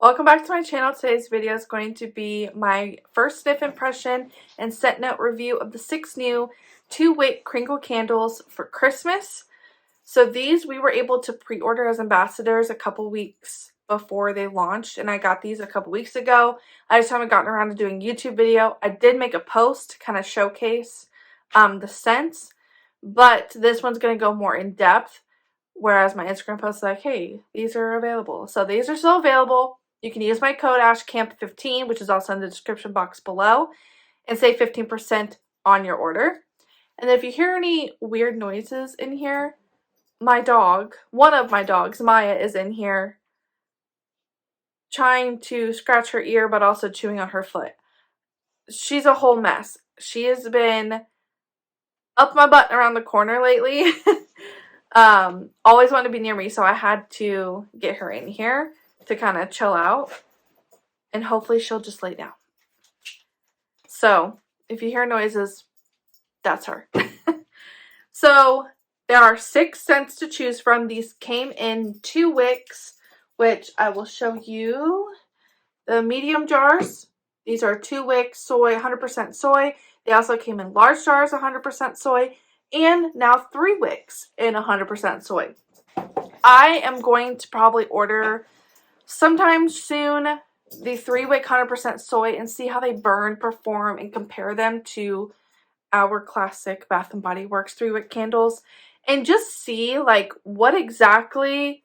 Welcome back to my channel. Today's video is going to be my first sniff impression and scent note review of the 6 new 2-wick Kringle candles for Christmas. So these we were able to pre-order as ambassadors a couple weeks before they launched, and I got these a couple weeks ago. I just haven't gotten around to doing a YouTube video. I did make a post to kind of showcase the scents, but this one's going to go more in depth, whereas my Instagram post is like, hey, these are available. So these are still available. You can use my code ASHCAMP15, which is also in the description box below, and save 15% on your order. And if you hear any weird noises in here, my dog, one of my dogs, Maya, is in here trying to scratch her ear but also chewing on her foot. She's a whole mess. She has been up my butt around the corner lately. Always wanted to be near me, so I had to get her in here to kind of chill out, and hopefully she'll just lay down. So if you hear noises, that's her. So there are 6 scents to choose from. These came in 2 wicks, which I will show you. The medium jars, these are 2 wick soy, 100% soy. They also came in large jars, 100% soy, and now 3 wicks in 100% soy. I am going to probably order sometime soon the 3 wick 100% soy and see how they burn, perform, and compare them to our classic Bath & Body Works 3 wick candles, and just see like what exactly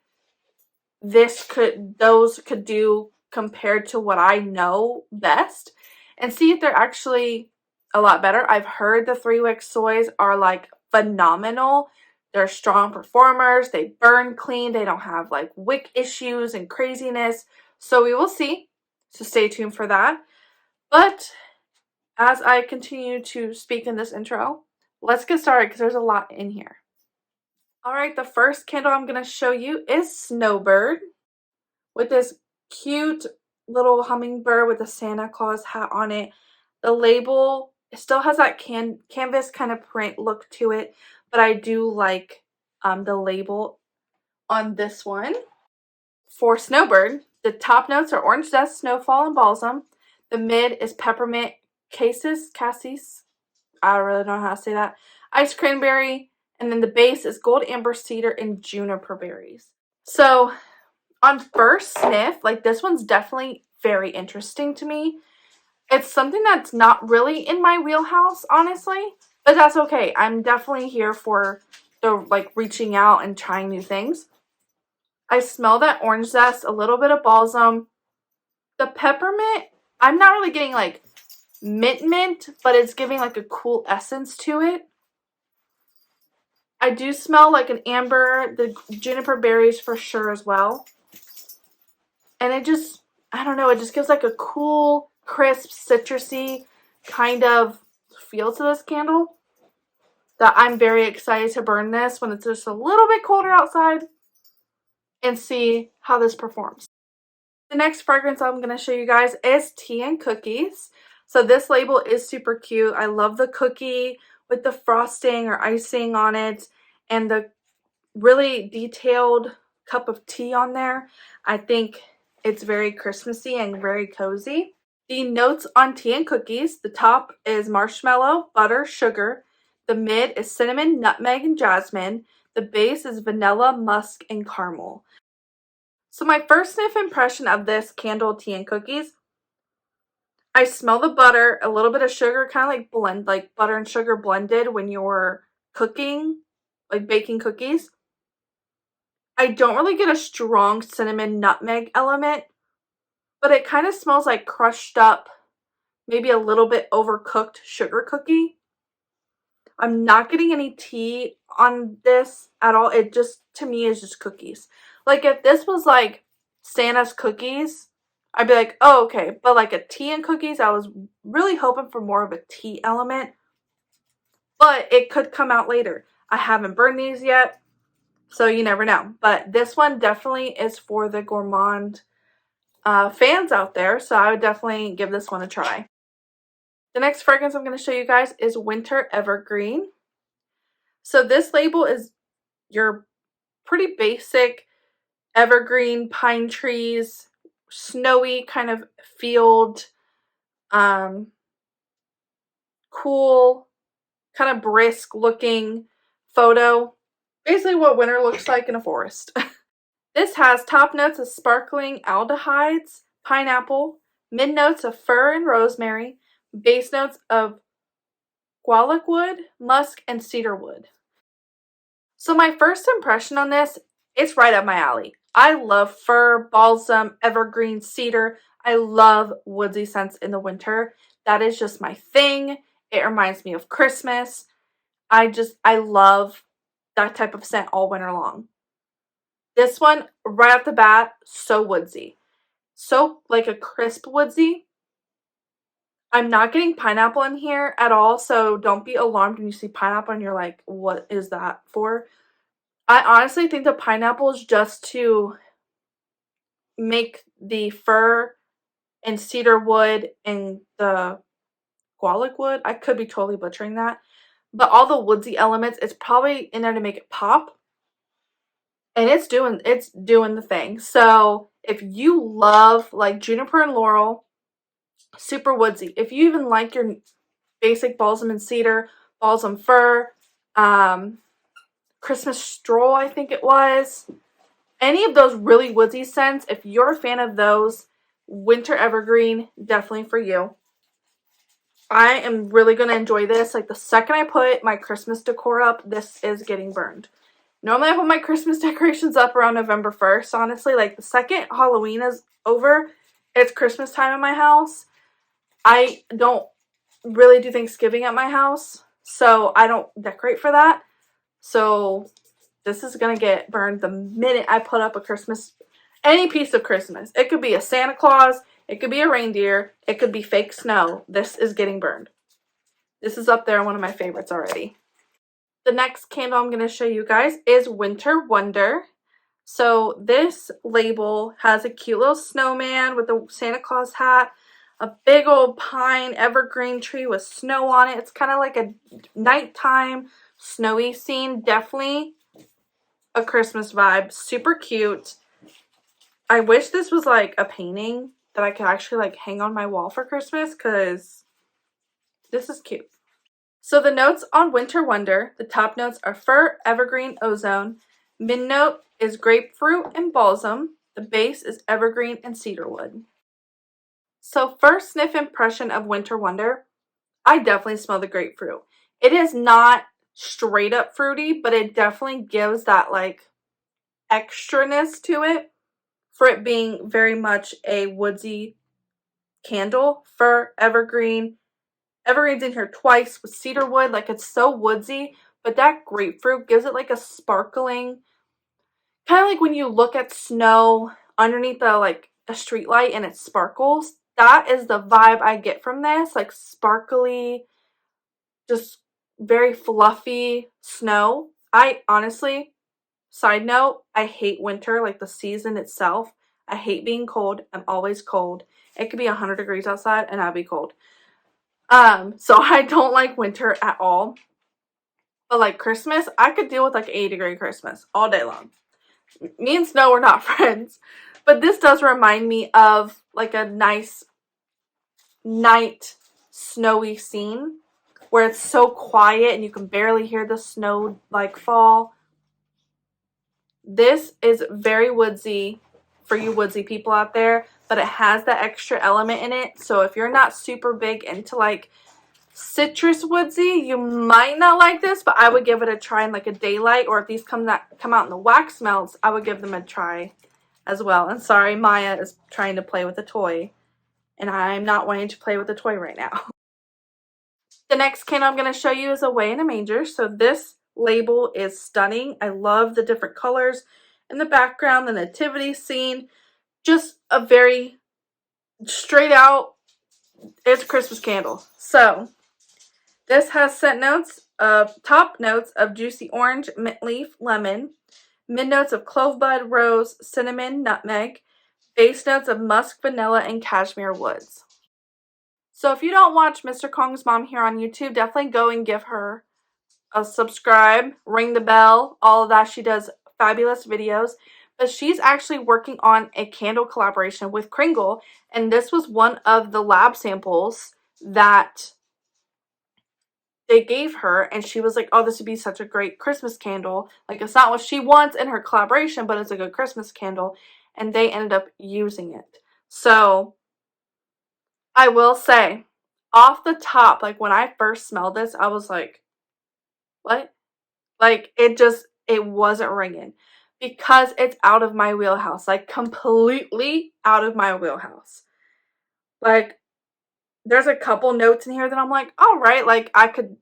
those could do compared to what I know best, and see if they're actually a lot better. I've heard the 3 wick soys are like phenomenal. They're strong performers. They burn clean. They don't have like wick issues and craziness. So we will see. So stay tuned for that. But as I continue to speak in this intro, let's get started because there's a lot in here. Alright, the first candle I'm going to show you is Snowbird, with this cute little hummingbird with a Santa Claus hat on it. The label, it still has that canvas kind of print look to it, but I do like the label on this one. For Snowbird, the top notes are orange dust, snowfall, and balsam. The mid is peppermint, cassis, I don't really know how to say that, ice cranberry, and then the base is gold amber cedar and juniper berries. So on first sniff, like, this one's definitely very interesting to me. It's something that's not really in my wheelhouse, honestly, but that's okay. I'm definitely here for the like reaching out and trying new things. I smell that orange zest, a little bit of balsam. The peppermint, I'm not really getting like mint, but it's giving like a cool essence to it. I do smell like an amber, the juniper berries for sure as well. And it just, I don't know, it just gives like a cool, crisp, citrusy kind of feel to this candle that I'm very excited to burn this when it's just a little bit colder outside and see how this performs. The next fragrance I'm going to show you guys is Tea and Cookies. So this label is super cute. I love the cookie with the frosting or icing on it and the really detailed cup of tea on there. I think it's very Christmassy and very cozy. The notes on Tea and Cookies, the top is marshmallow, butter, sugar. The mid is cinnamon, nutmeg, and jasmine. The base is vanilla, musk, and caramel. So my first sniff impression of this candle, Tea and Cookies, I smell the butter, a little bit of sugar, kind of like butter and sugar blended when you're cooking, like baking cookies. I don't really get a strong cinnamon nutmeg element, but it kind of smells like crushed up, maybe a little bit overcooked sugar cookie. I'm not getting any tea on this at all. It just, to me, is just cookies. Like, if this was like Santa's cookies, I'd be like, oh, okay. But like a tea and cookies, I was really hoping for more of a tea element. But it could come out later. I haven't burned these yet, so you never know. But this one definitely is for the gourmand fans out there, so I would definitely give this one a try. The next fragrance I'm going to show you guys is Winter Evergreen. So this label is your pretty basic evergreen pine trees, snowy kind of field, cool, kind of brisk looking photo. Basically what winter looks like in a forest. This has top notes of sparkling aldehydes, pineapple, mid notes of fir and rosemary, base notes of gualic wood, musk, and cedar wood. So my first impression on this, it's right up my alley. I love fir, balsam, evergreen, cedar. I love woodsy scents in the winter. That is just my thing. It reminds me of Christmas. I love that type of scent all winter long. This one, right off the bat, so woodsy. So like a crisp woodsy. I'm not getting pineapple in here at all, so don't be alarmed when you see pineapple and you're like, what is that for? I honestly think the pineapple is just to make the fir and cedar wood and the gualic wood. I could be totally butchering that. But all the woodsy elements, it's probably in there to make it pop. And it's doing the thing. So if you love like juniper and laurel, super woodsy. If you even like your basic balsam and cedar, balsam fir, Christmas stroll, I think it was. Any of those really woodsy scents, if you're a fan of those, winter evergreen, definitely for you. I am really going to enjoy this. Like the second I put my Christmas decor up, this is getting burned. Normally I put my Christmas decorations up around November 1st, honestly. Like the second Halloween is over, it's Christmas time in my house. I don't really do Thanksgiving at my house, so I don't decorate for that. So this is going to get burned the minute I put up a Christmas, any piece of Christmas. It could be a Santa Claus, it could be a reindeer, it could be fake snow. This is getting burned. This is up there, one of my favorites already. The next candle I'm going to show you guys is Winter Wonder. So this label has a cute little snowman with a Santa Claus hat, a big old pine evergreen tree with snow on it. It's kind of like a nighttime snowy scene. Definitely a Christmas vibe. Super cute. I wish this was like a painting that I could actually like hang on my wall for Christmas because this is cute. So the notes on Winter Wonder, the top notes are fir, evergreen, ozone. Mid note is grapefruit and balsam. The base is evergreen and cedarwood. So first sniff impression of Winter Wonder, I definitely smell the grapefruit. It is not straight up fruity, but it definitely gives that like extraness to it for it being very much a woodsy candle. Fir, evergreen. Evergreen's in here twice with cedarwood. Like it's so woodsy, but that grapefruit gives it like a sparkling, kind of like when you look at snow underneath a street light and it sparkles. That is the vibe I get from this, like sparkly, just very fluffy snow. I honestly, side note, I hate winter, like the season itself. I hate being cold. I'm always cold. It could be 100 degrees outside and I'll be cold. So I don't like winter at all. But like Christmas, I could deal with like 80-degree Christmas all day long. Me and snow are not friends. But this does remind me of like a nice night snowy scene where it's so quiet and you can barely hear the snow like fall. This is very woodsy for you woodsy people out there, but it has that extra element in it. So if you're not super big into like citrus woodsy, you might not like this, but I would give it a try in like a daylight, or if these come out in the wax melts, I would give them a try as well. And sorry, Maya is trying to play with a toy, and I'm not wanting to play with the toy right now. The next candle I'm going to show you is Away in a Manger. So this label is stunning. I love the different colors in the background, the nativity scene. Just a very straight out, it's a Christmas candle. So this has scent notes of top notes of juicy orange, mint leaf, lemon, mid notes of clove bud, rose, cinnamon, nutmeg, base notes of musk, vanilla, and cashmere woods. So if you don't watch Mr. Kong's mom here on YouTube, definitely go and give her a subscribe, ring the bell, all of that. She does fabulous videos. but she's actually working on a candle collaboration with Kringle, and this was one of the lab samples that they gave her, and she was like, oh, this would be such a great Christmas candle. Like, it's not what she wants in her collaboration, but it's a good Christmas candle, and they ended up using it. So I will say, off the top, like, when I first smelled this, I was like, what? Like, it wasn't ringing, because it's out of my wheelhouse, like, completely out of my wheelhouse. Like, there's a couple notes in here that I'm like, all right, like, I could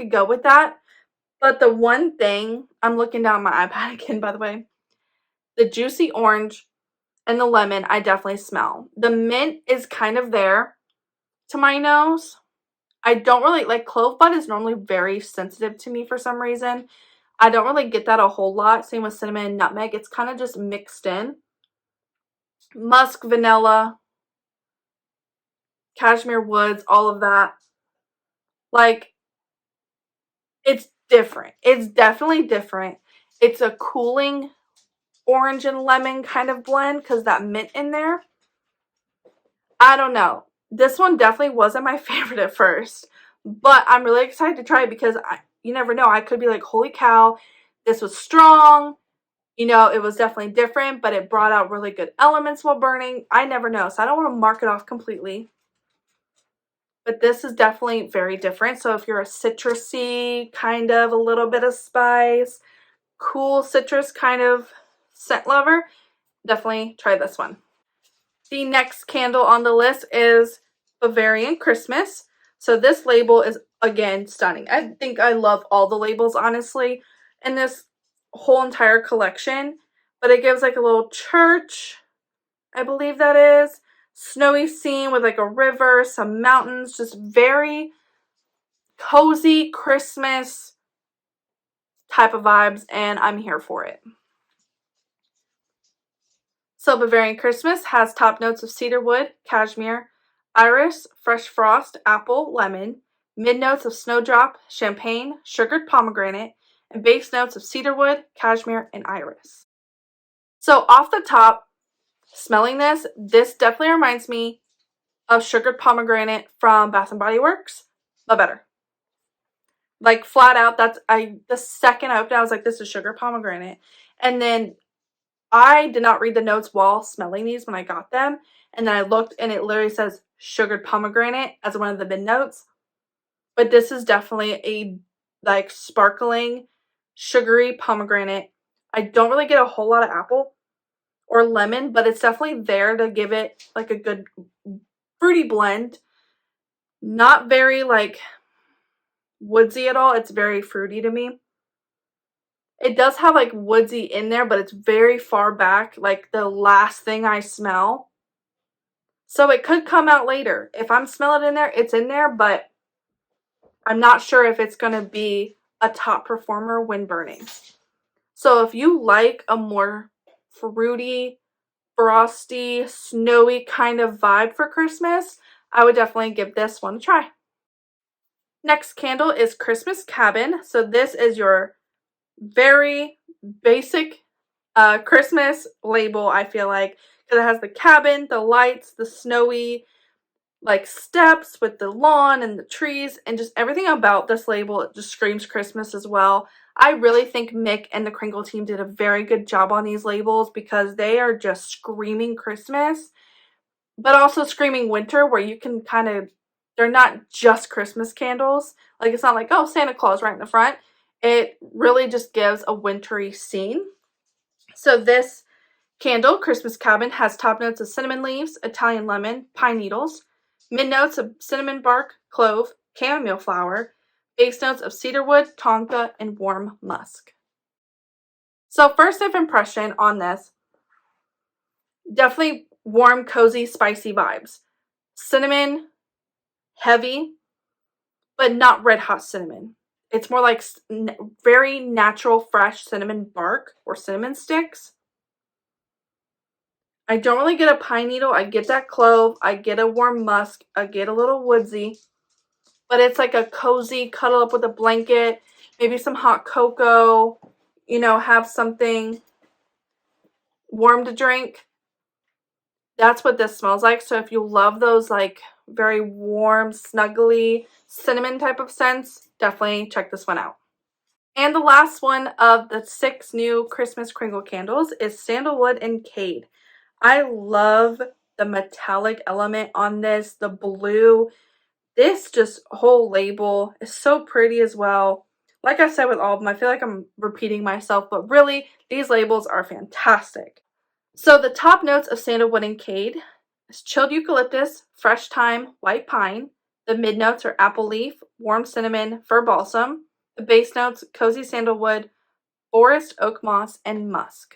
go with that. But the one thing, I'm looking down my iPad again, by the way, the juicy orange and the lemon, I definitely smell. The mint is kind of there to my nose. I don't really, like, clove bud is normally very sensitive to me for some reason. I don't really get that a whole lot. Same with cinnamon and nutmeg. It's kind of just mixed in. Musk, vanilla, cashmere woods, all of that. Like, it's different. It's definitely different. It's a cooling orange and lemon kind of blend because that mint in there. I don't know. This one definitely wasn't my favorite at first, but I'm really excited to try it because you never know. I could be like, holy cow, this was strong. You know, it was definitely different, but it brought out really good elements while burning. I never know, so I don't want to mark it off completely. But this is definitely very different. So if you're a citrusy, kind of a little bit of spice, cool citrus kind of scent lover, definitely try this one. The next candle on the list is Bavarian Christmas. So this label is, again, stunning. I think I love all the labels, honestly, in this whole entire collection. But it gives like a little church, I believe that is. Snowy scene with like a river, some mountains, just very cozy Christmas type of vibes, and I'm here for it. So Bavarian Christmas has top notes of cedarwood, cashmere, iris, fresh frost, apple, lemon, mid notes of snowdrop, champagne, sugared pomegranate, and base notes of cedarwood, cashmere, and iris. So off the top, smelling this definitely reminds me of sugared pomegranate from Bath and Body Works, but better. Like, flat out, the second I opened it, I was like, this is sugared pomegranate. And then I did not read the notes while smelling these when I got them. And then I looked and it literally says sugared pomegranate as one of the mid notes. But this is definitely a like sparkling, sugary pomegranate. I don't really get a whole lot of apple or lemon, but it's definitely there to give it like a good fruity blend. Not very like woodsy at all. It's very fruity to me. It does have like woodsy in there, but it's very far back, like the last thing I smell. So it could come out later. If I'm smelling it in there, it's in there, but I'm not sure if it's going to be a top performer when burning. So if you like a more fruity, frosty, snowy kind of vibe for Christmas, I would definitely give this one a try. Next candle is Christmas Cabin. So this is your very basic Christmas label, I feel like, because it has the cabin, the lights, the snowy like steps with the lawn and the trees, and just everything about this label, it just screams Christmas as well. I really think Mick and the Kringle team did a very good job on these labels because they are just screaming Christmas, but also screaming winter, where you can kind of, they're not just Christmas candles. Like, it's not like, oh, Santa Claus right in the front. It really just gives a wintry scene. So this candle, Christmas Cabin, has top notes of cinnamon leaves, Italian lemon, pine needles, mid notes of cinnamon bark, clove, chamomile flower, base notes of cedarwood, tonka, and warm musk. So first impression on this, definitely warm, cozy, spicy vibes. Cinnamon, heavy, but not red hot cinnamon. It's more like very natural, fresh cinnamon bark or cinnamon sticks. I don't really get a pine needle. I get that clove. I get a warm musk. I get a little woodsy. But it's like a cozy, cuddle up with a blanket, maybe some hot cocoa, you know, have something warm to drink. That's what this smells like. So if you love those like very warm, snuggly, cinnamon type of scents, definitely check this one out. And the last one of the 6 new Christmas Kringle candles is Sandalwood Cade. I love the metallic element on this, the blue. This just whole label is so pretty as well. Like I said with all of them, I feel like I'm repeating myself, but really, these labels are fantastic. So the top notes of Sandalwood Cade is chilled eucalyptus, fresh thyme, white pine. The mid notes are apple leaf, warm cinnamon, fir balsam. The base notes, cozy sandalwood, forest oak moss, and musk.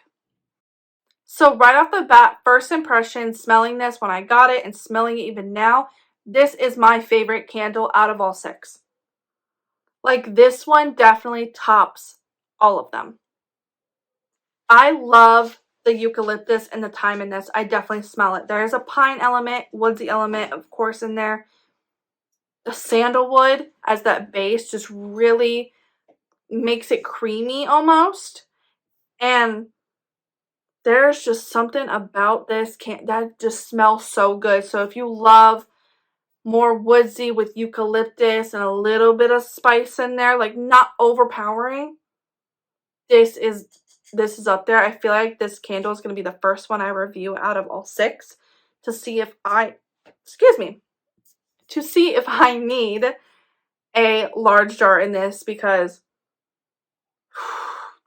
So right off the bat, first impression, smelling this when I got it and smelling it even now, this is my favorite candle out of all 6. Like, this one definitely tops all of them. I love the eucalyptus and the thyme in this. I definitely smell it. There is a pine element, woodsy element, of course, in there. The sandalwood as that base just really makes it creamy almost. And there's just something about this that just smells so good. So if you love more woodsy with eucalyptus and a little bit of spice in there, like not overpowering, this is up there. I feel like this candle is going to be the first one I review out of all 6 to see if I need a large jar in this, because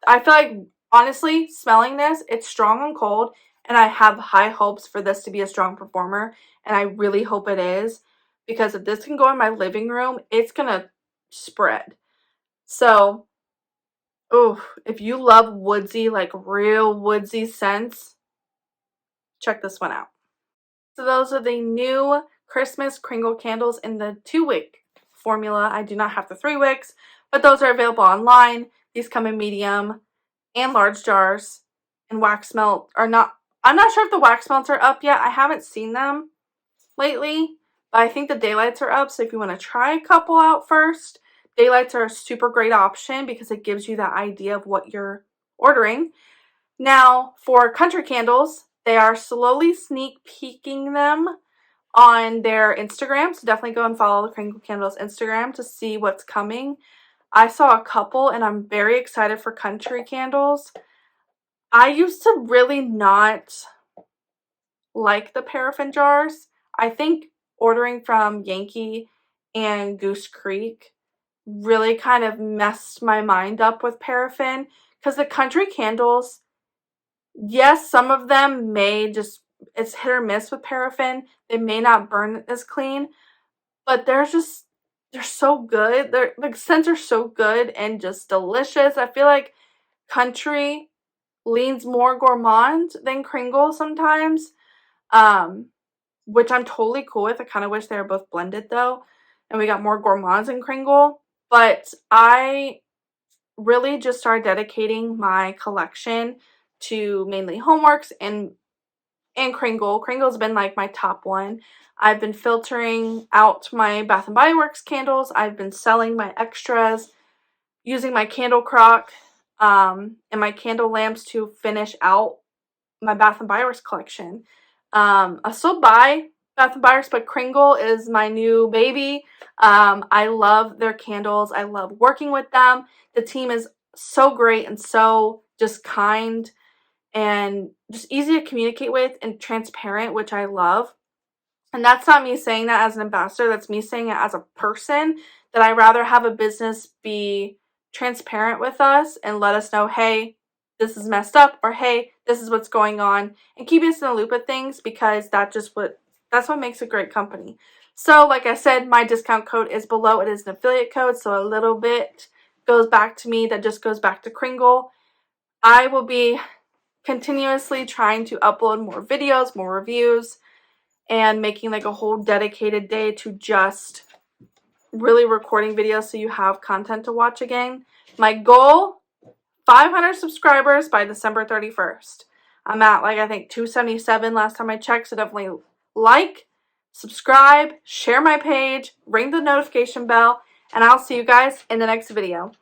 I feel like, honestly, smelling this, it's strong and cold, and I have high hopes for this to be a strong performer, and I really hope it is, because if this can go in my living room, it's gonna spread. So, if you love woodsy, like real woodsy scents, check this one out. So those are the new Christmas Kringle candles in the 2-wick formula. I do not have the 3 wicks, but those are available online. These come in medium and large jars, and wax melt are not. I'm not sure if the wax melts are up yet. I haven't seen them lately, but I think the daylights are up. So if you want to try a couple out first, daylights are a super great option because it gives you that idea of what you're ordering. Now, for country candles, they are slowly sneak peeking them on their Instagram. So definitely go and follow the Kringle Candles Instagram to see what's coming. I saw a couple, and I'm very excited for country candles. I used to really not like the paraffin jars. I think ordering from Yankee and Goose Creek really kind of messed my mind up with paraffin, because the country candles, yes, some of them may just, it's hit or miss with paraffin. They may not burn as clean, but they're so good. The scents are so good and just delicious. I feel like country leans more gourmand than Kringle sometimes, which I'm totally cool with. I kind of wish they were both blended though, and we got more gourmands in Kringle. But I really just started dedicating my collection to mainly Homeworks and Kringle. Kringle's been like my top one. I've been filtering out my Bath & Body Works candles. I've been selling my extras, using my candle crock and my candle lamps to finish out my Bath & Body Works collection. I still buy Bath & Body Works, but Kringle is my new baby. I love their candles. I love working with them. The team is so great and so just kind and just easy to communicate with and transparent, which I love. And that's not me saying that as an ambassador. That's me saying it as a person, that I rather have a business be transparent with us and let us know, hey, this is messed up, or hey, this is what's going on, and keep us in the loop of things, because that's what makes a great company. So like I said, my discount code is below. It is an affiliate code, so a little bit goes back to me. That just goes back to Kringle. I will be continuously trying to upload more videos, more reviews, and making like a whole dedicated day to just really recording videos so you have content to watch again. My goal, 500 subscribers by December 31st. I'm at like, I think 277 last time I checked, so definitely like, subscribe, share my page, ring the notification bell, and I'll see you guys in the next video.